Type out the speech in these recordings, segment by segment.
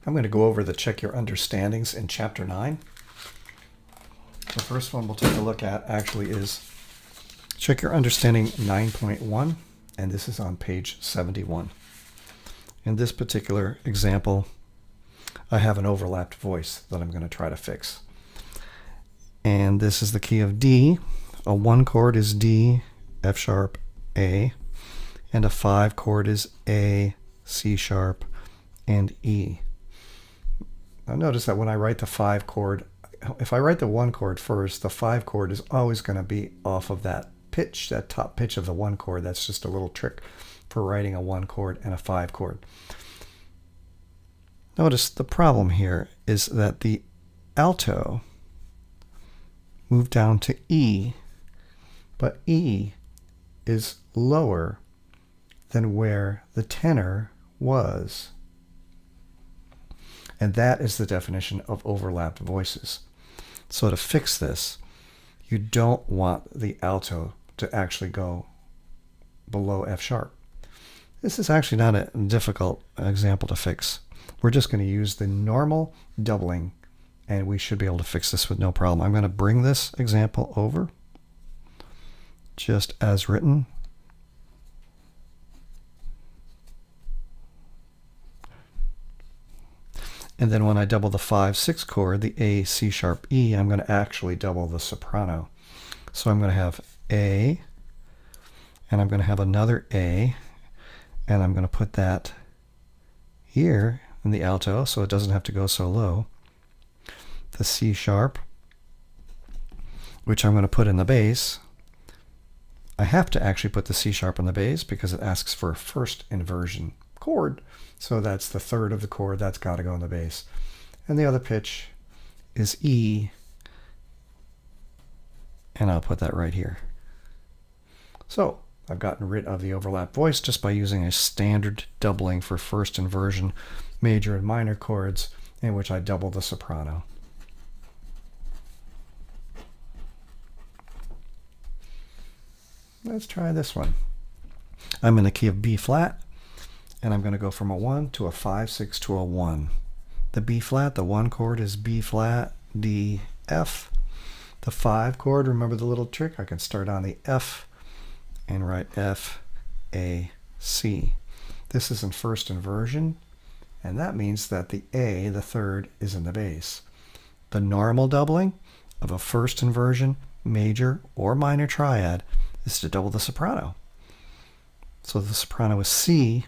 I'm going to go over the Check Your Understandings in Chapter 9. The first one we'll take a look at actually is Check Your Understanding 9.1, and this is on page 71. In this particular example, I have an overlapped voice that I'm going to try to fix. And this is the key of D. A 1 chord is D, F sharp, A, and a 5 chord is A, C sharp, and E. Now notice that when I write the 5 chord, if I write the 1 chord first, the 5 chord is always going to be off of that pitch, that top pitch of the 1 chord. That's just a little trick for writing a 1 chord and a 5 chord. Notice the problem here is that the alto moved down to E, but E is lower than where the tenor was. And that is the definition of overlapped voices. So to fix this, you don't want the alto to actually go below F sharp. This is actually not a difficult example to fix. We're just going to use the normal doubling, and we should be able to fix this with no problem. I'm going to bring this example over just as written. And then when I double the 5-6 chord, the A, C sharp, E, I'm going to actually double the soprano. So I'm going to have A, and I'm going to have another A, and I'm going to put that here in the alto so it doesn't have to go so low. The C sharp, which I'm going to put in the bass. I have to actually put the C sharp in the bass because it asks for a first inversion chord. So that's the third of the chord that's got to go in the bass. And the other pitch is E, and I'll put that right here. So I've gotten rid of the overlap voice just by using a standard doubling for first inversion major and minor chords, in which I double the soprano. Let's try this one. I'm in the key of B flat, and I'm going to go from a 1 to a 5-6 to a 1. The B flat, the 1 chord is B flat, D, F. The 5 chord, remember the little trick? I can start on the F and write F, A, C. This is in first inversion, and that means that the A, the third, is in the bass. The normal doubling of a first inversion, major or minor triad is to double the soprano. So the soprano is C.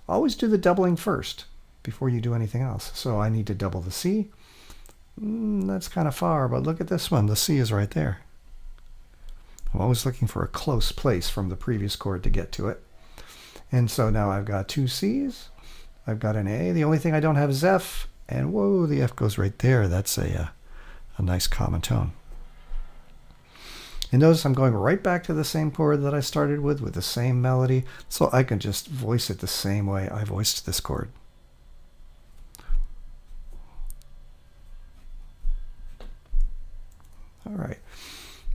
Always do the doubling first before you do anything else. So I need to double the C. That's kind of far, but look at this one. The C is right there. I'm always looking for a close place from the previous chord to get to it. And so now I've got 2 C's. I've got an A. The only thing I don't have is F. And whoa, the F goes right there. That's a nice common tone. And notice I'm going right back to the same chord that I started with the same melody, so I can just voice it the same way I voiced this chord. All right.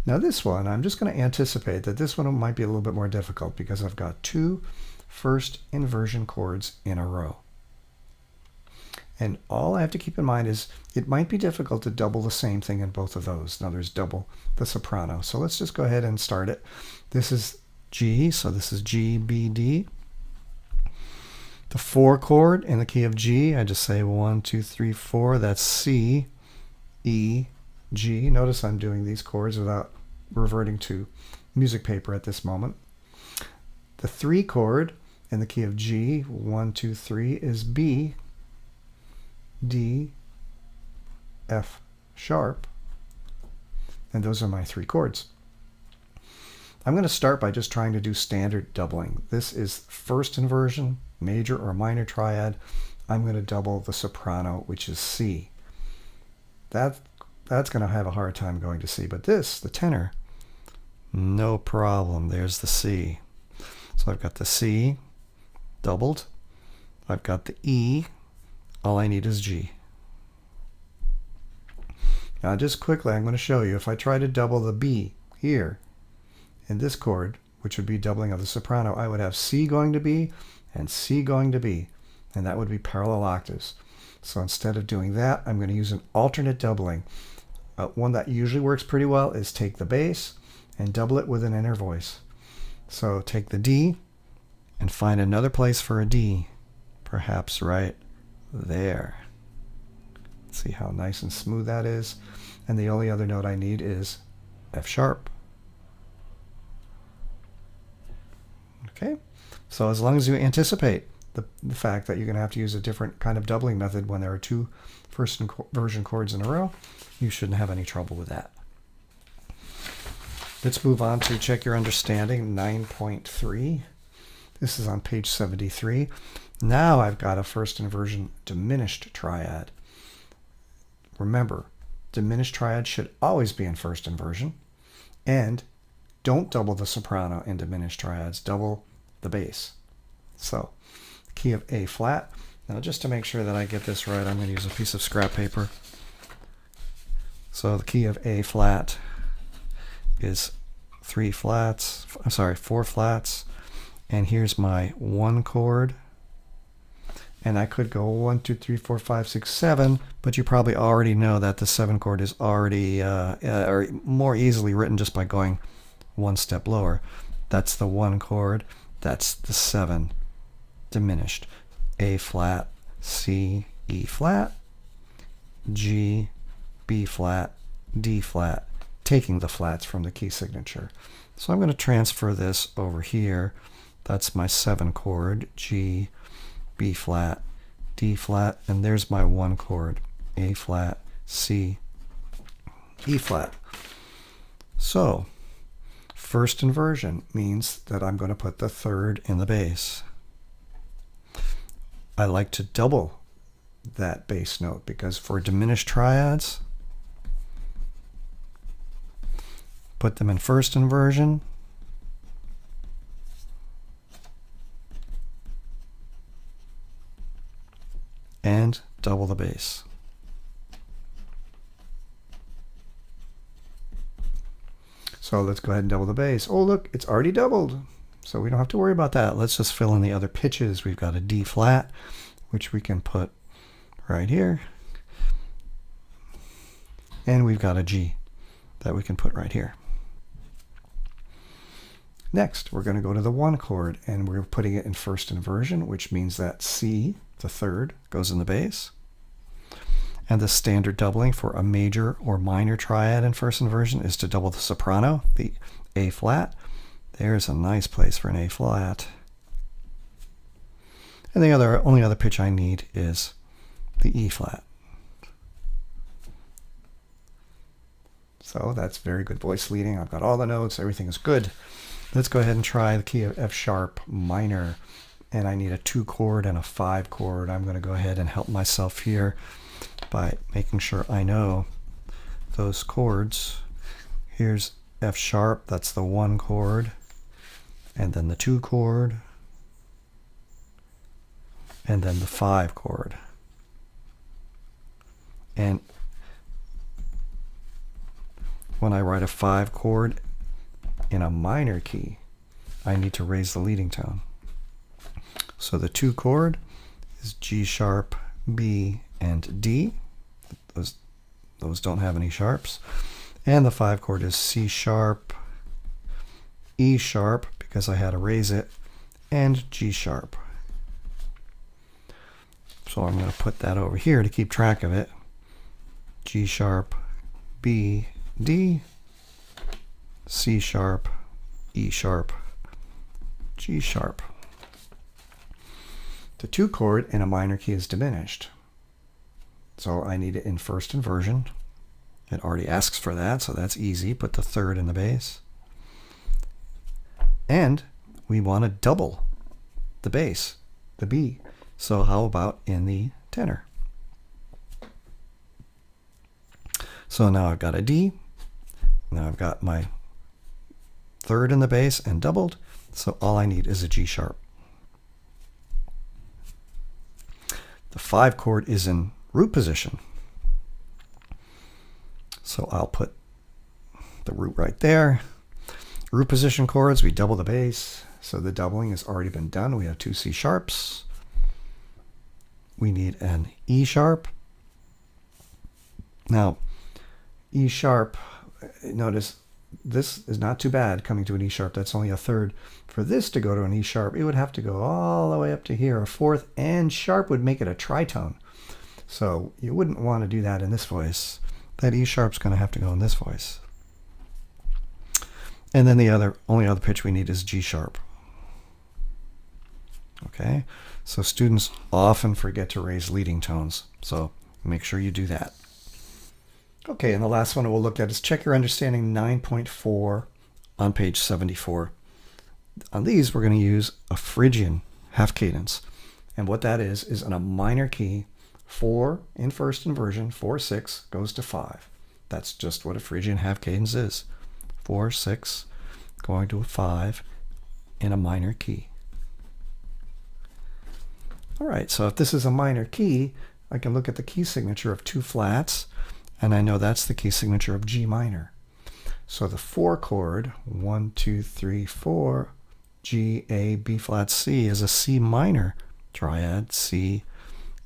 Now this one, I'm just going to anticipate that this one might be a little bit more difficult because I've got 2 first inversion chords in a row. And all I have to keep in mind is it might be difficult to double the same thing in both of those. Now there's double the soprano. So let's just go ahead and start it. This is G, so this is G, B, D. The 4 chord in the key of G, I just say 1, 2, 3, 4. That's C, E, G. Notice I'm doing these chords without reverting to music paper at this moment. The 3 chord in the key of G, 1, 2, 3, is B, D, F sharp, and those are my 3 chords. I'm going to start by just trying to do standard doubling. This is first inversion, major or minor triad. I'm going to double the soprano, which is C. That's going to have a hard time going to C, but this, the tenor, no problem. There's the C. So I've got the C doubled. I've got the E. All I need is G. Now just quickly, I'm going to show you, if I try to double the B here in this chord, which would be doubling of the soprano, I would have C going to B and C going to B, and that would be parallel octaves. So instead of doing that, I'm going to use an alternate doubling. One that usually works pretty well is take the bass and double it with an inner voice. So take the D and find another place for a D, perhaps right there. See how nice and smooth that is. And the only other note I need is F sharp. Okay, so as long as you anticipate the fact that you're going to have to use a different kind of doubling method when there are two first inversion chords in a row, you shouldn't have any trouble with that. Let's move on to check your understanding 9.3. This is on page 73. Now I've got a first inversion diminished triad. Remember, diminished triad should always be in first inversion, and don't double the soprano in diminished triads, double the bass. So, key of A flat. Now just to make sure that I get this right, I'm going to use a piece of scrap paper. So the key of A flat is 4 flats, and here's my 1 chord. And I could go 1, 2, 3, 4, 5, 6, 7, but you probably already know that the 7 chord is already or more easily written just by going one step lower. That's the 1 chord. That's the 7 diminished. A flat, C, E flat, G, B flat, D flat, taking the flats from the key signature. So I'm going to transfer this over here. That's my 7 chord, G, B flat, D flat, and there's my 1 chord, A flat, C, E flat. So first inversion means that I'm going to put the 3rd in the bass. I like to double that bass note because for diminished triads, put them in first inversion, and double the bass. So let's go ahead and double the bass. Oh, look, it's already doubled. So we don't have to worry about that. Let's just fill in the other pitches. We've got a D flat, which we can put right here. And we've got a G that we can put right here. Next, we're going to go to the 1 chord, and we're putting it in first inversion, which means that C, the 3rd, goes in the bass. And the standard doubling for a major or minor triad in first inversion is to double the soprano, the A flat. There's a nice place for an A flat. And the only other pitch I need is the E flat. So that's very good voice leading. I've got all the notes, everything is good. Let's go ahead and try the key of F sharp minor. And I need a 2 chord and a 5 chord. I'm going to go ahead and help myself here by making sure I know those chords. Here's F sharp, that's the 1 chord, and then the 2 chord, and then the 5 chord. And when I write a 5 chord in a minor key, I need to raise the leading tone. So the 2 chord is G sharp, B, and D. Those don't have any sharps. And the 5 chord is C sharp, E sharp, because I had to raise it, and G sharp. So I'm going to put that over here to keep track of it. G sharp, B, D, C sharp, E sharp, G sharp. The 2 chord in a minor key is diminished. So I need it in first inversion. It already asks for that, so that's easy. Put the 3rd in the bass. And we want to double the bass, the B. So how about in the tenor? So now I've got a D. Now I've got my 3rd in the bass and doubled. So all I need is a G sharp. The 5 chord is in root position. So I'll put the root right there. Root position chords, we double the bass. So the doubling has already been done. We have 2 C sharps. we need an E sharp. Now, E sharp, notice this is not too bad coming to an E sharp. That's only a third. For this to go to an E sharp, it would have to go all the way up to here. A fourth and sharp would make it a tritone. So you wouldn't want to do that in this voice. That E sharp's going to have to go in this voice. And then the only other pitch we need is G sharp. Okay, so students often forget to raise leading tones. So make sure you do that. Okay, and the last one we'll look at is check your understanding 9.4 on page 74. On these, we're going to use a Phrygian half cadence. And what that is in a minor key, 4 in first inversion, 4, 6 goes to 5. That's just what a Phrygian half cadence is. 4, 6 going to a 5 in a minor key. All right, so if this is a minor key, I can look at the key signature of 2 flats, and I know that's the key signature of G minor. So the 4 chord, 1, 2, 3, 4, G, A, B flat, C is a C minor triad, C,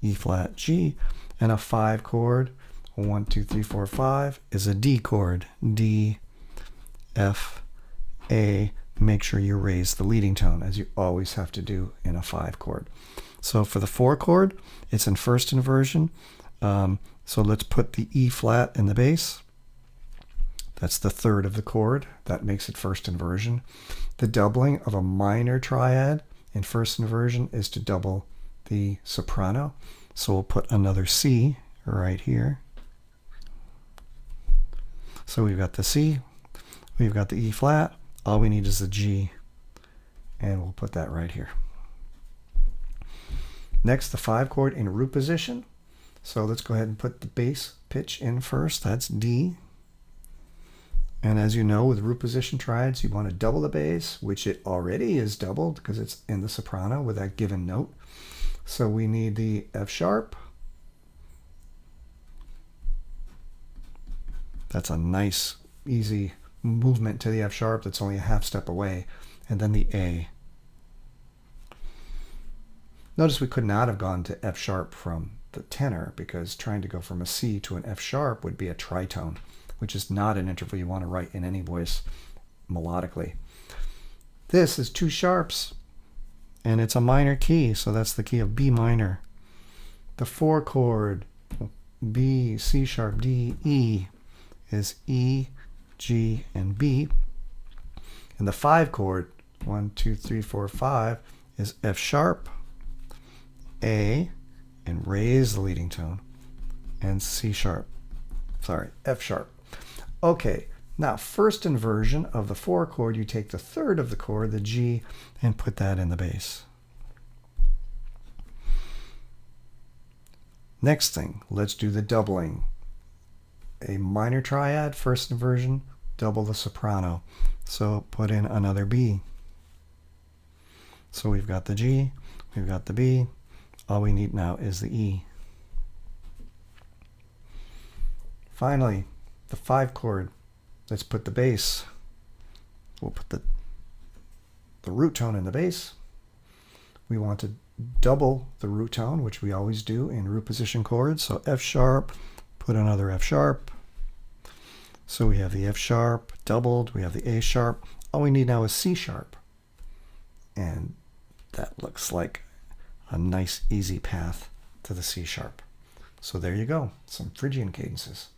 E flat, G, and a 5 chord, 1, 2, 3, 4, 5 is a D chord, D, F, A. Make sure you raise the leading tone, as you always have to do in a 5 chord. So for the 4 chord, it's in first inversion. So let's put the E flat in the bass. That's the third of the chord. That makes it first inversion. The doubling of a minor triad in first inversion is to double the soprano. So we'll put another C right here. So we've got the C, we've got the E flat. All we need is the G, and we'll put that right here. Next, the 5 chord in root position. So let's go ahead and put the bass pitch in first. That's D. And as you know, with root position triads, you want to double the bass, which it already is doubled because it's in the soprano with that given note. So we need the F sharp. That's a nice, easy movement to the F sharp that's only a half step away. And then the A. Notice we could not have gone to F sharp from the tenor because trying to go from a C to an F sharp would be a tritone, which is not an interval you want to write in any voice melodically. This is 2 sharps, and it's a minor key, so that's the key of B minor. The 4 chord, B, C sharp, D, E, is E, G, and B. And the 5 chord, 1, 2, 3, 4, 5, is F sharp, A, and raise the leading tone, and C sharp. Sorry, F sharp. Okay, now first inversion of the 4 chord, you take the third of the chord, the G, and put that in the bass. Next thing, let's do the doubling. A minor triad, first inversion, double the soprano. So put in another B. So we've got the G, we've got the B. All we need now is the E. Finally, the 5 chord. Let's put the bass. We'll put the root tone in the bass. We want to double the root tone, which we always do in root position chords. So F sharp, put another F sharp. So we have the F sharp doubled, we have the A sharp. All we need now is C sharp. And that looks like a nice easy path to the C sharp. So there you go, some Phrygian cadences.